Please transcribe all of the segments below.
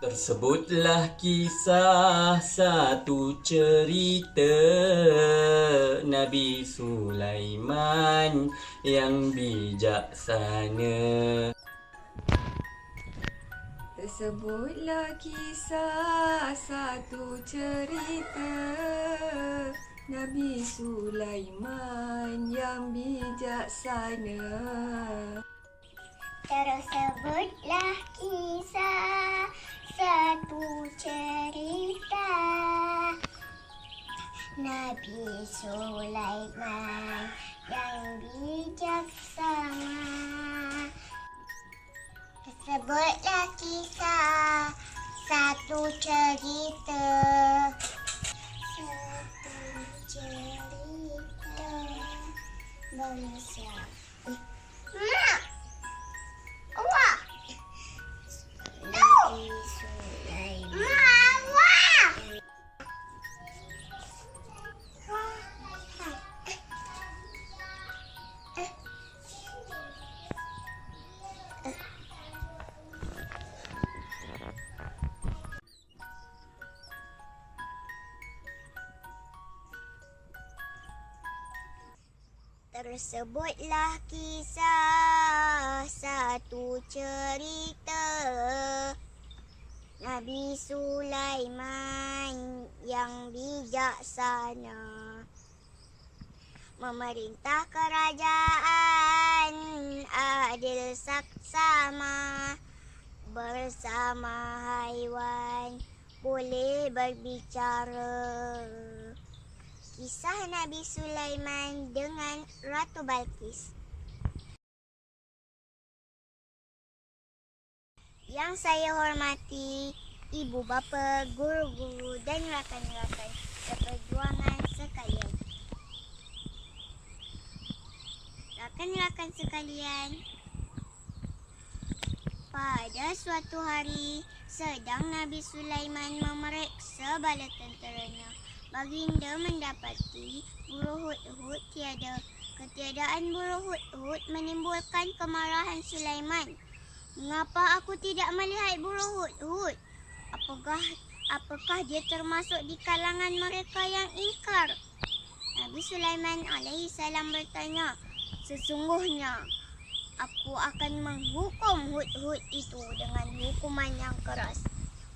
Tersebutlah kisah satu cerita Nabi Sulaiman yang bijaksana. Tersebutlah kisah satu cerita Nabi Sulaiman yang bijaksana. Tersebutlah kisah satu cerita Nabi Sulaiman yang bijaksana. Tersebutlah kisah satu cerita bangsa. Mak! Awak! Nabi Sulaiman. Tersebutlah kisah satu cerita Nabi Sulaiman yang bijaksana memerintah kerajaan adil saksama bersama haiwan boleh berbicara. Kisah Nabi Sulaiman dengan Ratu Balqis. Yang saya hormati ibu bapa, guru-guru dan rakan-rakan seperjuangan sekalian. Rakan-rakan sekalian, pada suatu hari sedang Nabi Sulaiman memeriksa bala tenteranya. Baginda mendapati burung hut-hut tiada. Ketiadaan burung hut-hut menimbulkan kemarahan Sulaiman. Mengapa aku tidak melihat burung hut-hut? Apakah dia termasuk di kalangan mereka yang ingkar? Nabi Sulaiman alaihissalam bertanya, sesungguhnya aku akan menghukum hut-hut itu dengan hukuman yang keras.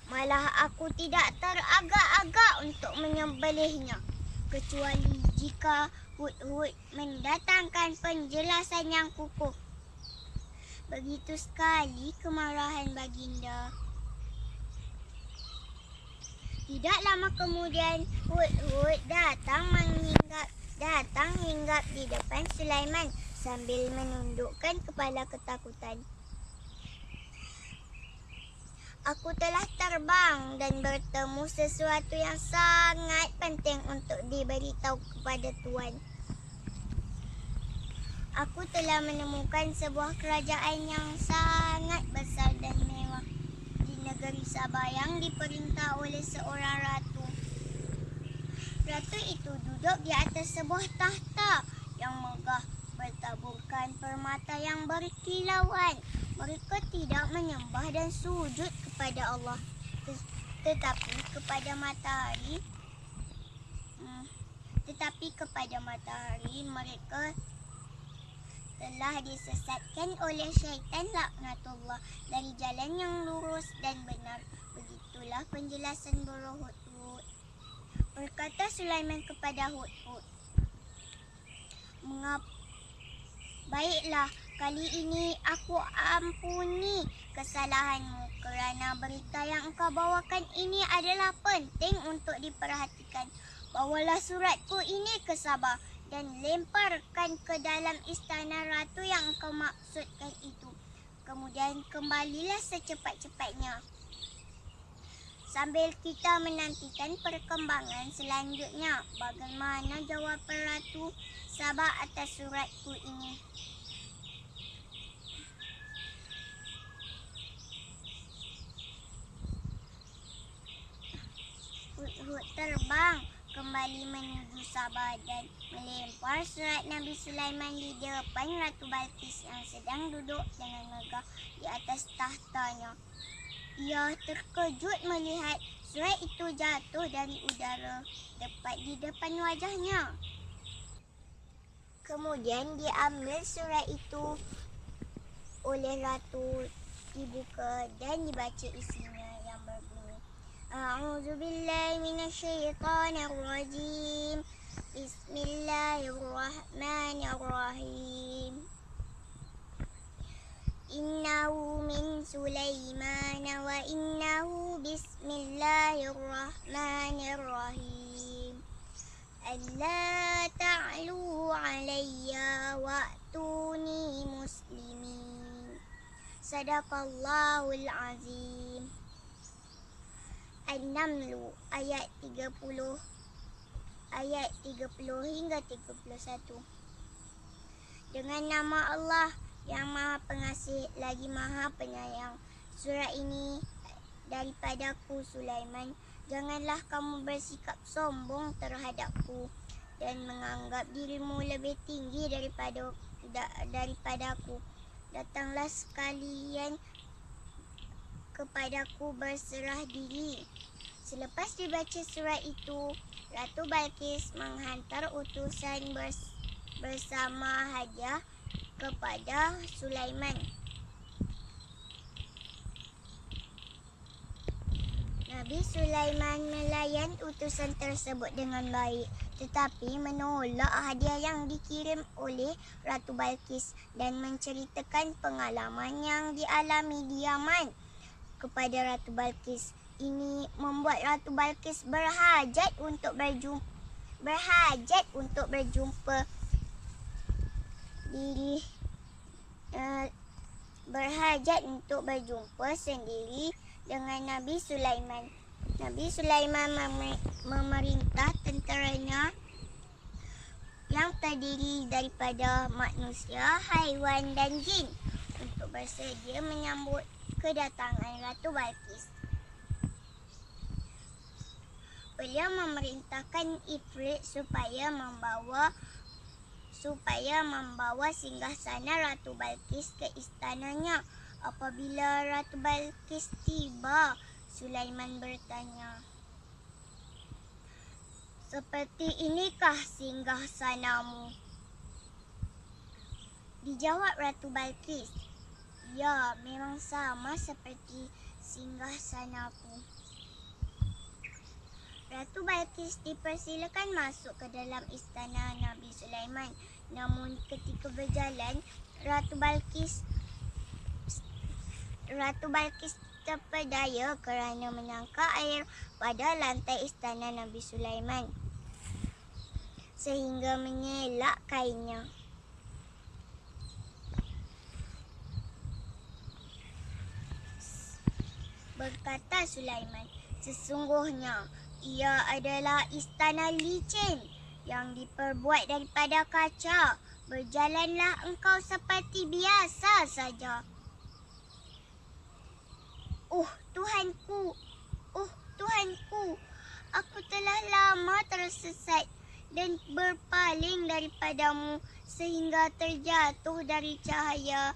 Malah aku tidak teragak-agak untuk menyembelihnya, kecuali jika hut-hut mendatangkan penjelasan yang kukuh. Begitu sekali kemarahan baginda. Tidak lama kemudian, hut-hut datang hinggap di depan Sulaiman sambil menundukkan kepala ketakutan. Aku telah terbang dan bertemu sesuatu yang sangat penting untuk diberitahu kepada Tuan. Aku telah menemukan sebuah kerajaan yang sangat besar dan mewah di negeri Sabah yang diperintah oleh seorang ratu. Ratu itu duduk di atas sebuah tahta yang megah bertaburkan permata yang berkilauan. Mereka tidak menyembah dan sujud kepada Allah, tetapi kepada matahari. Mereka telah disesatkan oleh syaitan laknatullah dari jalan yang lurus dan benar. Begitulah penjelasan burung hut-hut. Berkata Sulaiman kepada hut-hut, baiklah, kali ini aku ampuni kesalahanmu kerana berita yang engkau bawakan ini adalah penting untuk diperhatikan. Bawalah suratku ini ke Sabah dan lemparkan ke dalam istana ratu yang engkau maksudkan itu. Kemudian kembalilah secepat-cepatnya. Sambil kita menantikan perkembangan selanjutnya, bagaimana jawapan Ratu Sabah atas suratku ini? Hut-hut terbang kembali menuju Sabah dan melempar surat Nabi Sulaiman di depan Ratu Balqis yang sedang duduk dengan megah di atas tahtanya. Ia terkejut melihat surat itu jatuh dari udara tepat di depan wajahnya. Kemudian diambil surat itu oleh ratu, dibuka dan dibaca isinya yang berbunyi, A'udzubillahi minasyaitonirrajim. Bismillahirrahmanirrahim. Innahu min Sulaiman wa innahu bismillahirrahmanirrahim. Alla ta'lu alayya wa'tuni muslimin. Sadaqallahul azim. An-Naml ayat 30 hingga 31. Dengan nama Allah yang Maha Pengasih lagi Maha Penyayang. Surah ini daripadaku Sulaiman. Janganlah kamu bersikap sombong terhadapku dan menganggap dirimu lebih tinggi daripadaku. Datanglah sekalian kepadaku berserah diri. Selepas dibaca surat itu, Ratu Balqis menghantar utusan bersama hadiah kepada Sulaiman. Nabi Sulaiman melayan utusan tersebut dengan baik, tetapi menolak hadiah yang dikirim oleh Ratu Balqis dan menceritakan pengalaman yang dialami di Yaman kepada Ratu Balqis. Ini membuat Ratu Balqis berhajat untuk berjumpa sendiri dengan Nabi Sulaiman. Nabi Sulaiman memerintah tenteranya yang terdiri daripada manusia, haiwan dan jin untuk bersedia menyambut kedatangan Ratu Balqis. Beliau memerintahkan Ifrit supaya membawa singgasana Ratu Balqis ke istananya. Apabila Ratu Balqis tiba, Sulaiman bertanya, "Seperti inikah singgasanamu?" Dijawab Ratu Balqis, "Ya, memang sama seperti singgasanaku." Ratu Balqis dipersilakan masuk ke dalam istana Nabi Sulaiman. Namun ketika berjalan, Ratu Balqis terpedaya kerana menyangka air pada lantai istana Nabi Sulaiman sehingga mengelak kainnya. Berkata Sulaiman, "Sesungguhnya ia adalah istana licin yang diperbuat daripada kaca. Berjalanlah engkau seperti biasa saja." Tuhanku, aku telah lama tersesat dan berpaling daripadamu sehingga terjatuh dari cahaya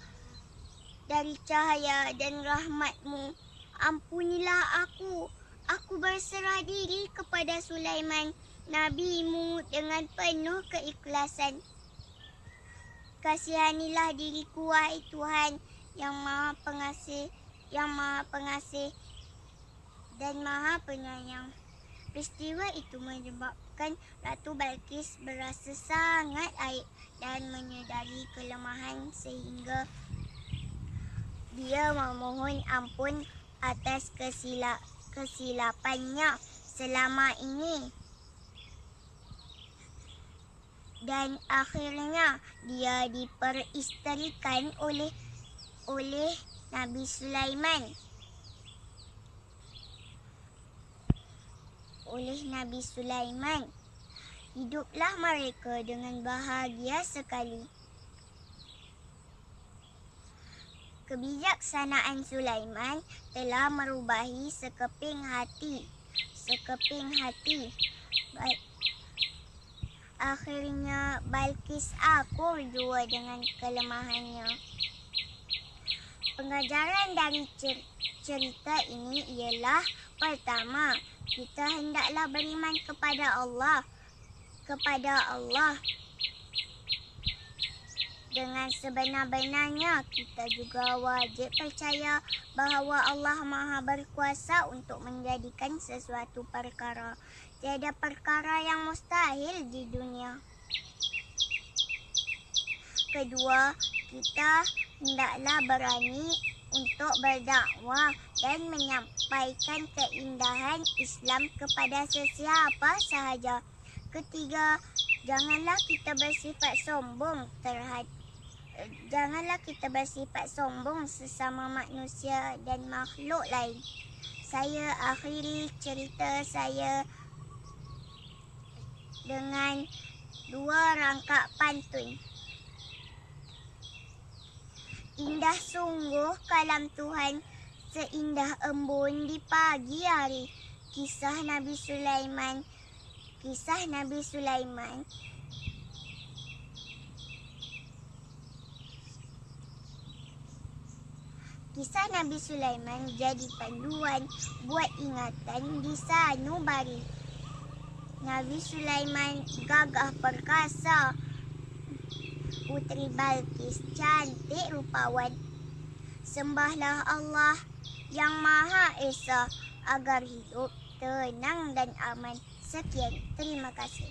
dan rahmatmu. Ampunilah aku. Aku berserah diri kepada Sulaiman, nabimu dengan penuh keikhlasan. Kasihanilah diriku, wahai Tuhan yang Maha Pengasih dan Maha Penyayang. Peristiwa itu menyebabkan Ratu Balqis berasa sangat aib dan menyedari kelemahan sehingga dia memohon ampun atas kesilapannya selama ini. Dan akhirnya dia diperisterikan oleh Nabi Sulaiman. Hiduplah mereka dengan bahagia sekali. Kebijaksanaan Sulaiman telah merubahi sekeping hati. Akhirnya Balqis akur jua dengan kelemahannya. Pengajaran dari cerita ini ialah pertama, kita hendaklah beriman kepada Allah. Dengan sebenar-benarnya, kita juga wajib percaya bahawa Allah Maha Berkuasa untuk menjadikan sesuatu perkara. Tiada perkara yang mustahil di dunia. Kedua, kita hendaklah berani untuk berdakwah dan menyampaikan keindahan Islam kepada sesiapa sahaja. Ketiga, janganlah kita bersifat sombong sesama manusia dan makhluk lain. Saya akhiri cerita saya dengan 2 rangkap pantun. Indah sungguh kalam Tuhan, seindah embun di pagi hari. Kisah Nabi Sulaiman. Kisah Nabi Sulaiman jadi panduan buat ingatan di sanubari. Nabi Sulaiman gagah perkasa. Puteri Balqis cantik rupawan. Sembahlah Allah yang Maha Esa agar hidup tenang dan aman. Sekian, terima kasih.